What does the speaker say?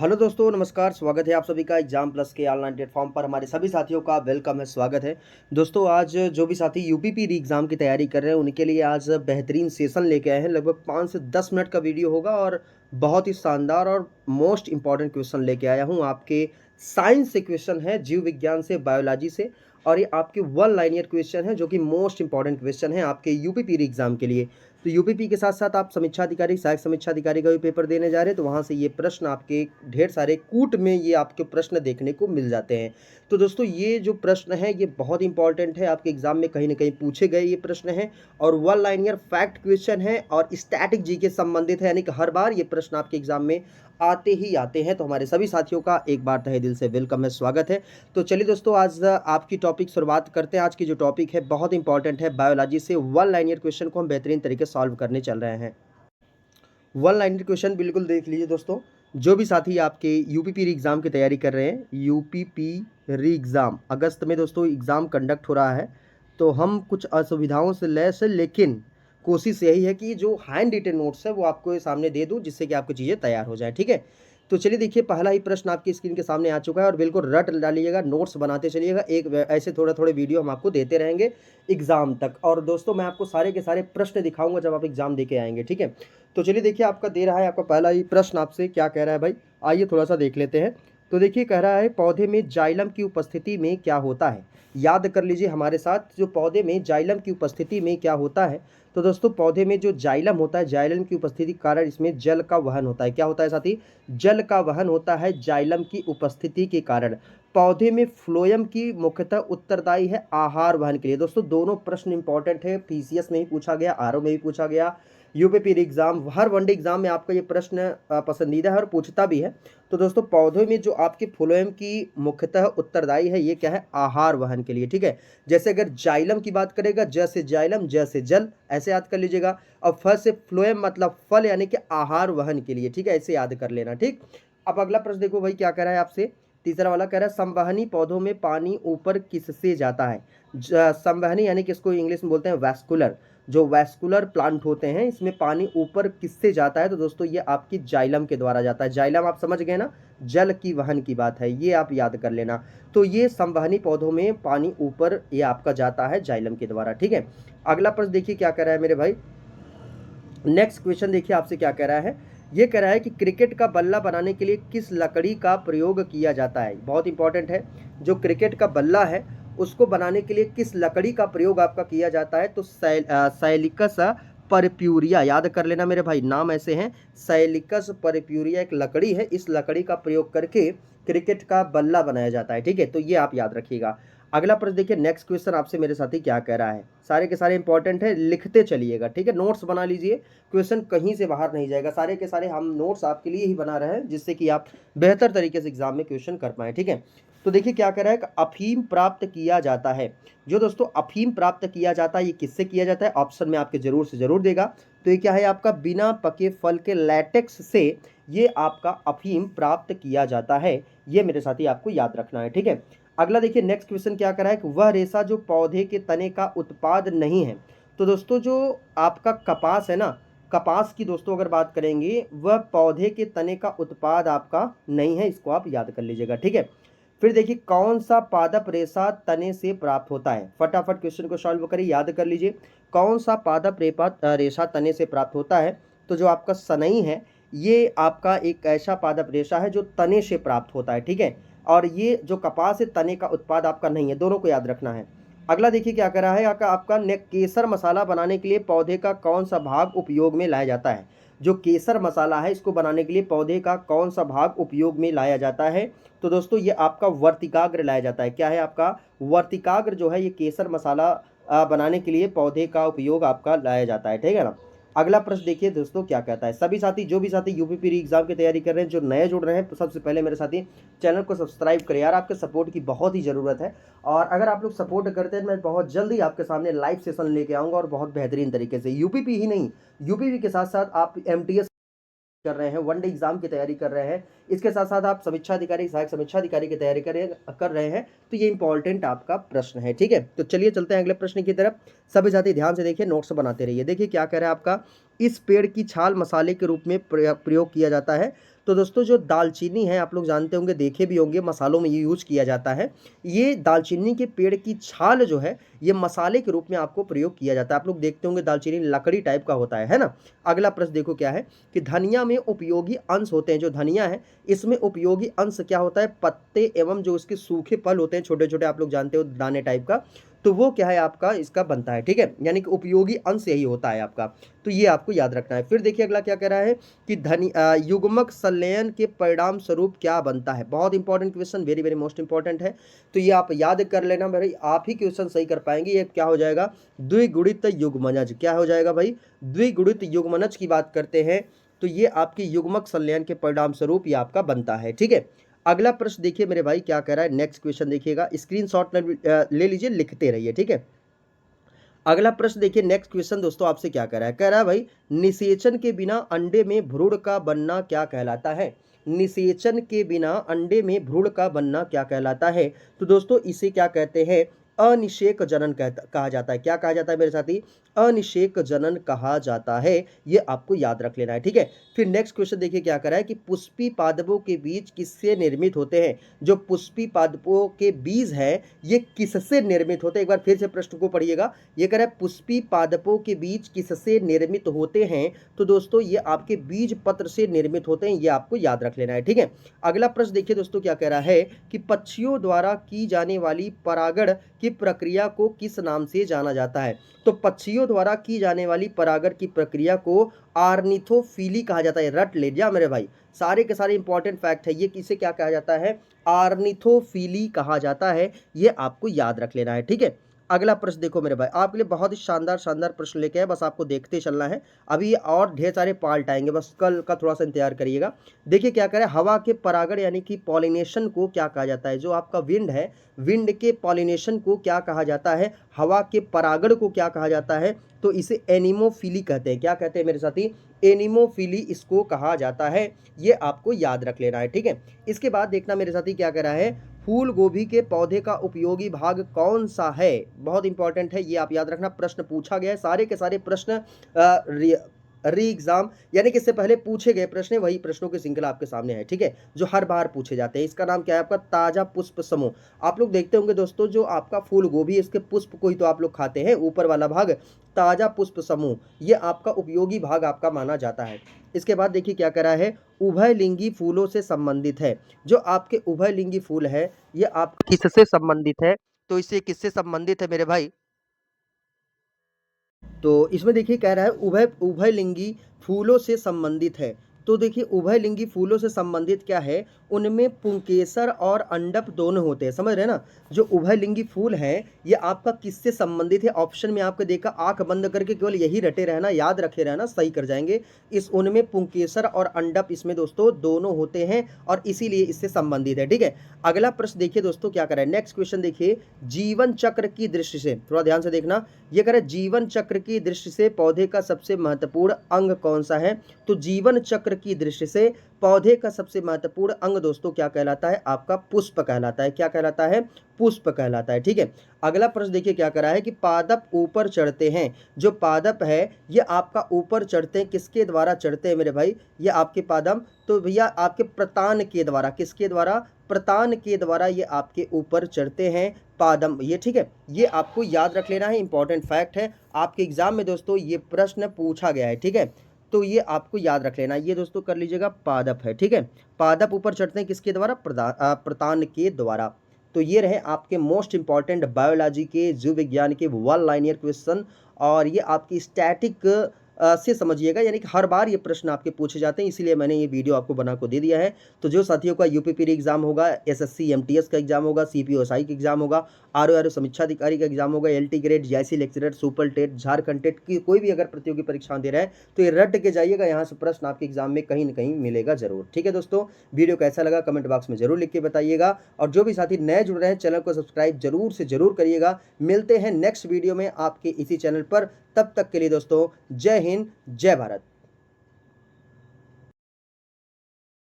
Hello दोस्तों, नमस्कार। स्वागत है आप सभी का एग्जाम प्लस के ऑनलाइन प्लेटफॉर्म पर। हमारे सभी साथियों का वेलकम है, स्वागत है। दोस्तों, आज जो भी साथी यूपीपी री एग्ज़ाम की तैयारी कर रहे हैं उनके लिए आज बेहतरीन सेशन लेके आए हैं। लगभग 5 से 10 मिनट का वीडियो होगा और बहुत ही शानदार और मोस्ट इंपॉर्टेंट क्वेश्चन लेके आया हूँ। आपके साइंस से क्वेश्चन है, जीव विज्ञान से, बायोलॉजी से, और ये आपके वन लाइनियर क्वेश्चन है जो कि मोस्ट इंपॉर्टेंट क्वेश्चन है आपके यूपीपी री एग्ज़ाम के लिए। तो यूपीपी के साथ साथ आप समीक्षा अधिकारी, सहायक समीक्षा अधिकारी का भी पेपर देने जा रहे हैं, तो वहाँ से ये प्रश्न आपके ढेर सारे कूट में ये आपके प्रश्न देखने को मिल जाते हैं। तो दोस्तों, ये जो प्रश्न है ये बहुत इंपॉर्टेंट है, आपके एग्जाम में कहीं ना कहीं पूछे गए ये प्रश्न है और वन लाइनियर फैक्ट क्वेश्चन है और स्टैटिक जी के संबंधित है, यानी कि हर बार ये प्रश्न आपके एग्जाम में आते ही आते हैं। तो हमारे सभी साथियों का एक बार तहे दिल से वेलकम है, स्वागत है। तो चलिए दोस्तों, आज आपकी टॉपिक शुरुआत करते हैं। आज की जो टॉपिक है बहुत इंपॉर्टेंट है, बायोलॉजी से वन लाइनियर क्वेश्चन को हम बेहतरीन तरीके से सॉल्व करने चल रहे हैं। वन लाइनर क्वेश्चन बिल्कुल देख लीजिए दोस्तों। जो भी साथी आपके यूपीपी री एग्ज़ाम की तैयारी कर रहे हैं, यूपीपी री एग्ज़ाम अगस्त में दोस्तों एग्ज़ाम कंडक्ट हो रहा है। तो हम कुछ असुविधाओं से लैस है, लेकिन कोशिश यही है कि जो हैंड रिटेन नोट्स है वो आपको सामने दे दूं, जिससे कि आपकी चीज़ें तैयार हो जाए। ठीक है, तो चलिए देखिए, पहला ही प्रश्न आपकी स्क्रीन के सामने आ चुका है और बिल्कुल रट डालिएगा, नोट्स बनाते चलिएगा। ऐसे थोड़े थोड़े वीडियो हम आपको देते रहेंगे एग्ज़ाम तक। और दोस्तों, मैं आपको सारे के सारे प्रश्न दिखाऊंगा जब आप एग्ज़ाम दे के आएंगे। ठीक है, तो चलिए देखिए, आपका दे रहा है आपका पहला ही प्रश्न आपसे क्या कह रहा है भाई, आइए थोड़ा सा देख लेते हैं। तो देखिए, कह रहा है पौधे में जाइलम की उपस्थिति में क्या होता है। याद कर लीजिए हमारे साथ, जो पौधे में जाइलम की उपस्थिति में क्या होता है। तो दोस्तों, पौधे में जो जाइलम होता है, जाइलम की उपस्थिति के कारण इसमें जल का वहन होता है। क्या होता है साथी? जल का वहन होता है जाइलम की उपस्थिति के कारण। पौधे में फ्लोएम की मुख्यतः उत्तरदायी है आहार वहन के लिए। दोस्तों, दोनों प्रश्न इंपॉर्टेंट है, पीसीएस में ही पूछा गया, आरओ में भी पूछा गया, यूपीपी एग्जाम, हर वनडे एग्जाम में आपका ये प्रश्न पसंदीदा है और पूछता भी है। तो दोस्तों, पौधों में जो आपके फ्लोएम की मुख्यतः उत्तरदायी है, ये क्या है? आहार वहन के लिए। ठीक है, जैसे अगर जाइलम की बात करेगा, ज से जाइलम, ज से जल, ऐसे याद कर लीजिएगा। और फ से फ्लोएम मतलब फल, यानी कि आहार वहन के लिए। ठीक है, ऐसे याद कर लेना। ठीक, अब अगला प्रश्न देखो भाई, क्या कह रहा है आपसे। तीसरा वाला कह रहा है संवहनी पौधों में पानी ऊपर किससे जाता है। संवहनी यानी कि इसको इंग्लिश में बोलते हैं वैस्कुलर। जो वैस्कुलर प्लांट होते हैं, इसमें पानी ऊपर किससे जाता है। तो दोस्तों, ये आपकी जाइलम के द्वारा जाता है। जाइलम आप समझ गए ना, जल की वहन की बात है, ये आप याद कर लेना। तो ये संवहनी पौधों में पानी ऊपर ये आपका जाता है जाइलम के द्वारा। ठीक है, अगला प्रश्न देखिए क्या कह रहा है मेरे भाई। नेक्स्ट क्वेश्चन देखिए आपसे क्या कह रहा है। ये कह रहा है कि क्रिकेट का बल्ला बनाने के लिए किस लकड़ी का प्रयोग किया जाता है। बहुत इंपॉर्टेंट है, जो क्रिकेट का बल्ला है उसको बनाने के लिए किस लकड़ी का प्रयोग आपका किया जाता है। तो सैलिकस परप्यूरिया, याद कर लेना मेरे भाई, नाम ऐसे हैं। सैलिकस परप्यूरिया एक लकड़ी है, इस लकड़ी का प्रयोग करके क्रिकेट का बल्ला बनाया जाता है। ठीक है, तो ये आप याद रखिएगा। अगला प्रश्न देखिए, नेक्स्ट क्वेश्चन आपसे मेरे साथी क्या कह रहा है। सारे के सारे इंपॉर्टेंट है, लिखते चलिएगा। ठीक है, नोट्स बना लीजिए, क्वेश्चन कहीं से बाहर नहीं जाएगा। सारे के सारे हम नोट्स आपके लिए ही बना रहे हैं, जिससे कि आप बेहतर तरीके से एग्जाम में क्वेश्चन कर पाए। ठीक है, तो देखिए क्या कह रहा है कि अफीम प्राप्त किया जाता है। जो दोस्तों अफीम प्राप्त किया जाता है, ये किससे किया जाता है? ऑप्शन में आपके जरूर से जरूर देगा। तो ये क्या है आपका? बिना पके फल के लैटेक्स से ये आपका अफीम प्राप्त किया जाता है। ये मेरे साथी आपको याद रखना है। ठीक है, अगला देखिए, नेक्स्ट क्वेश्चन क्या करा है कि वह रेशा जो पौधे के तने का उत्पाद नहीं है। तो दोस्तों, जो आपका कपास है ना, कपास की दोस्तों अगर बात करेंगे, वह पौधे के तने का उत्पाद आपका नहीं है, इसको आप याद कर लीजिएगा। ठीक है, फिर देखिए, कौन सा पादप रेशा तने से प्राप्त होता है। फटाफट क्वेश्चन को सॉल्व करिए, याद कर लीजिए, कौन सा पादप रेशा तने से प्राप्त होता है। तो जो आपका सनई है, ये आपका एक ऐसा पादप रेशा है जो तने से प्राप्त होता है। ठीक है, और ये जो कपास है, तने का उत्पाद आपका नहीं है, दोनों को याद रखना है। अगला देखिए क्या कर रहा है आपका केसर मसाला बनाने के लिए पौधे का कौन सा भाग उपयोग में लाया जाता है। जो केसर मसाला है, इसको बनाने के लिए पौधे का कौन सा भाग उपयोग में लाया जाता है। तो दोस्तों, ये आपका वर्तिकाग्र लाया जाता है। क्या है आपका? वर्तिकाग्र जो है, ये केसर मसाला बनाने के लिए पौधे का उपयोग आपका लाया जाता है। ठीक है ना। अगला प्रश्न देखिए दोस्तों क्या कहता है। सभी साथी, जो भी साथी यूपीपी री एग्जाम की तैयारी कर रहे हैं, जो नए जुड़ रहे हैं, तो सबसे पहले मेरे साथी चैनल को सब्सक्राइब करें यार, आपके सपोर्ट की बहुत ही ज़रूरत है। और अगर आप लोग सपोर्ट करते हैं, मैं बहुत जल्दी आपके सामने लाइव सेशन लेके आऊँगा और बहुत बेहतरीन तरीके से। यूपीपी ही नहीं, यूपीपी के साथ साथ आप एमटीएस कर रहे हैं, वनडे एग्जाम की तैयारी कर रहे हैं, इसके साथ साथ आप समीक्षा अधिकारी, सहायक समीक्षा अधिकारी की तैयारी कर रहे हैं, तो ये इंपॉर्टेंट आपका प्रश्न है। ठीक है, तो चलिए चलते हैं अगले प्रश्न की तरफ। सभी साथी ध्यान से देखिए, नोट्स बनाते रहिए। देखिए क्या कह रहा है आपका, इस पेड़ की छाल मसाले के रूप में प्रयोग किया जाता है? तो दोस्तों जो दालचीनी है, आप लोग जानते होंगे, देखे भी होंगे, मसालों में ये यूज़ किया जाता है। ये दालचीनी के पेड़ की छाल जो है, ये मसाले के रूप में आपको प्रयोग किया जाता है। आप लोग देखते होंगे दालचीनी लकड़ी टाइप का होता है ना? अगला प्रश्न देखो क्या है कि धनिया में उपयोगी अंश होते हैं। जो धनिया है, इसमें उपयोगी अंश क्या होता है? पत्ते एवं जो इसके सूखे फल होते हैं, छोटे-छोटे, आप लोग जानते हो, दाने टाइप का, तो वो क्या है आपका इसका बनता है, ठीक है? यानी कि उपयोगी अंश यही होता है आपका, तो ये आपको याद रखना है। फिर देखिए अगला क्या कह रहा है कि युग्मक संलयन के परिणाम स्वरूप क्या बनता है? बहुत important question, very very most important है, तो ये आप याद कर लेना भाई, आप ही क्वेश्चन सही कर पाएंगे। ये क्या हो जाएगा? द्विगुणित युग्मनज। क्या हो जाएगा भाई? द्विगुणित युग्मनज की बात करते हैं, तो ये आपकी युग्मक संलयन के परिणाम स्वरूप ये आपका बनता है, ठीक है? अगला प्रश्न देखिए मेरे भाई क्या कह रहा है, नेक्स्ट क्वेश्चन देखिएगा, स्क्रीनशॉट ले लीजिए, लिखते रहिए, ठीक है? अगला प्रश्न देखिए, नेक्स्ट क्वेश्चन दोस्तों आपसे क्या कह रहा है? कह रहा है भाई, निषेचन के बिना अंडे में भ्रूण का बनना क्या कहलाता है? निषेचन के बिना अंडे में भ्रूण का बनना क्या कहलाता है? तो दोस्तों इसे क्या कहते हैं? अनिषेक जनन कहा जाता है। क्या कहा जाता है मेरे साथी? अनिषेक जनन कहा जाता है। ये आपको याद रख लेना है, ठीक है? फिर नेक्स्ट क्वेश्चन देखिए क्या कर रहा है कि पुष्पी पादपों के बीज किससे निर्मित होते हैं? जो पुष्पी पादपों के बीज है, ये किससे निर्मित होते हैं? एक बार फिर से प्रश्न को पढ़िएगा। ये कह रहा है पुष्पी पादपों के बीज किससे निर्मित होते हैं? तो दोस्तों ये आपके बीज पत्र से निर्मित होते हैं, ये आपको याद रख लेना है, ठीक है? अगला प्रश्न देखिए दोस्तों क्या कह रहा है कि पक्षियों द्वारा की जाने वाली परागण की प्रक्रिया को किस नाम से जाना जाता है? तो पक्षियों द्वारा की जाने वाली परागण की प्रक्रिया को आर्निथोफिली कहा जाता है। रट ले जा मेरे भाई, सारे के सारे इंपॉर्टेंट फैक्ट है ये। किसे क्या कहा जाता है? आर्निथोफिली कहा जाता है, ये आपको याद रख लेना है, ठीक है? अगला प्रश्न देखो मेरे भाई, आपके लिए बहुत ही शानदार शानदार प्रश्न लेके आए, बस आपको देखते चलना है। अभी और ढेर सारे पार्ट आएंगे, बस कल का थोड़ा सा इंतजार करिएगा। देखिए क्या करें, हवा के परागण यानी कि पॉलिनेशन को क्या कहा जाता है? जो आपका विंड है, विंड के पॉलिनेशन को क्या कहा जाता है? हवा के परागण को क्या कहा जाता है? तो इसे एनिमोफिली कहते हैं। क्या कहते हैं मेरे साथी? एनिमोफिली इसको कहा जाता है, ये आपको याद रख लेना है, ठीक है? इसके बाद देखना मेरे साथी क्या कह रहा है, फूल गोभी के पौधे का उपयोगी भाग कौन सा है? बहुत इंपॉर्टेंट है, ये आप याद रखना, प्रश्न पूछा गया है। सारे के सारे प्रश्न री एग्जाम यानी कि इससे पहले पूछे गए प्रश्न, वही प्रश्नों की श्रृंखला आपके सामने है, ठीक है? जो हर बार पूछे जाते हैं। इसका नाम क्या है आपका? ताजा पुष्प समूह। आप लोग देखते होंगे दोस्तों, जो आपका फूल गोभी, इसके पुष्प को ही तो आप लोग खाते हैं, ऊपर वाला भाग ताजा पुष्प समूह, ये आपका उपयोगी भाग आपका माना जाता है। इसके बाद देखिए क्या करा है, उभयलिंगी फूलों से संबंधित है। जो आपके उभयलिंगी फूल है, ये आप किससे संबंधित है? तो इससे किससे संबंधित है मेरे भाई? तो इसमें देखिए कह रहा है उभयलिंगी फूलों से संबंधित है। तो देखिए उभयलिंगी फूलों से संबंधित क्या है? उनमें पुंकेसर और अंडप दोनों होते हैं, समझ रहे हैं ना? जो उभयलिंगी फूल है, ये आपका किससे संबंधित है? ऑप्शन में आपको देखा, आंख बंद करके केवल यही रटे रहना, याद रखे रहना, सही कर जाएंगे। इस उनमें पुंकेसर और अंडप, इसमें दोस्तों दोनों होते हैं और इसीलिए इससे संबंधित है, ठीक है? अगला प्रश्न देखिए दोस्तों क्या कर रहा है, नेक्स्ट क्वेश्चन देखिए, जीवन चक्र की दृष्टि से, थोड़ा ध्यान से देखना। ये कह रहा है जीवन चक्र की दृष्टि से पौधे का सबसे महत्वपूर्ण अंग कौन सा है? तो जीवन चक्र की दृष्टि से पौधे का सबसे महत्वपूर्ण अंग दोस्तों क्या कहलाता है? आपका पुष्प कहलाता है। क्या कहलाता है? पुष्प कहलाता है, ठीक है? अगला प्रश्न देखिए क्या करा है कि पादप ऊपर चढ़ते हैं। जो पादप है, ये आपका ऊपर चढ़ते हैं, किसके द्वारा चढ़ते हैं मेरे भाई? ये आपके पादप, तो भैया आपके प्रतान के द्वारा। किसके द्वारा? प्रतान के द्वारा ये आपके ऊपर चढ़ते हैं पादम, ये, ठीक है? ये आपको याद रख लेना है, इंपॉर्टेंट फैक्ट है आपके एग्जाम में दोस्तों, ये प्रश्न पूछा गया है, ठीक है? तो ये आपको याद रख लेना, ये दोस्तों कर लीजिएगा, पादप है, ठीक है? पादप ऊपर चढ़ते हैं किसके द्वारा? प्रतान के द्वारा। तो ये रहे आपके मोस्ट इंपॉर्टेंट बायोलॉजी के, जीव विज्ञान के वन लाइनियर क्वेश्चन, और ये आपकी स्टैटिक से समझिएगा, यानी कि हर बार ये प्रश्न आपके पूछे जाते हैं, इसीलिए मैंने ये वीडियो आपको बना को दे दिया है। तो जो साथियों का यूपीपी एग्जाम होगा, एसएससी एमटीएस का एग्जाम होगा, सीपीओएसआई का एग्जाम होगा, आरओ समीक्षा अधिकारी का एग्जाम होगा, LT grade, GIC lecturer, super TET, Jharkhand TET की कोई भी अगर प्रतियोगी परीक्षा दे रहा है, तो ये रट के जाइएगा, यहाँ से प्रश्न आपके एग्जाम में कहीं ना कहीं मिलेगा जरूर, ठीक है दोस्तों? वीडियो कैसा लगा कमेंट बॉक्स में जरूर लिख के बताइएगा, और जो भी साथी नए जुड़ रहे हैं, चैनल को सब्सक्राइब जरूर से जरूर करिएगा। मिलते हैं नेक्स्ट वीडियो में आपके इसी चैनल पर, तब तक के लिए दोस्तों जय हिंद, जय भारत।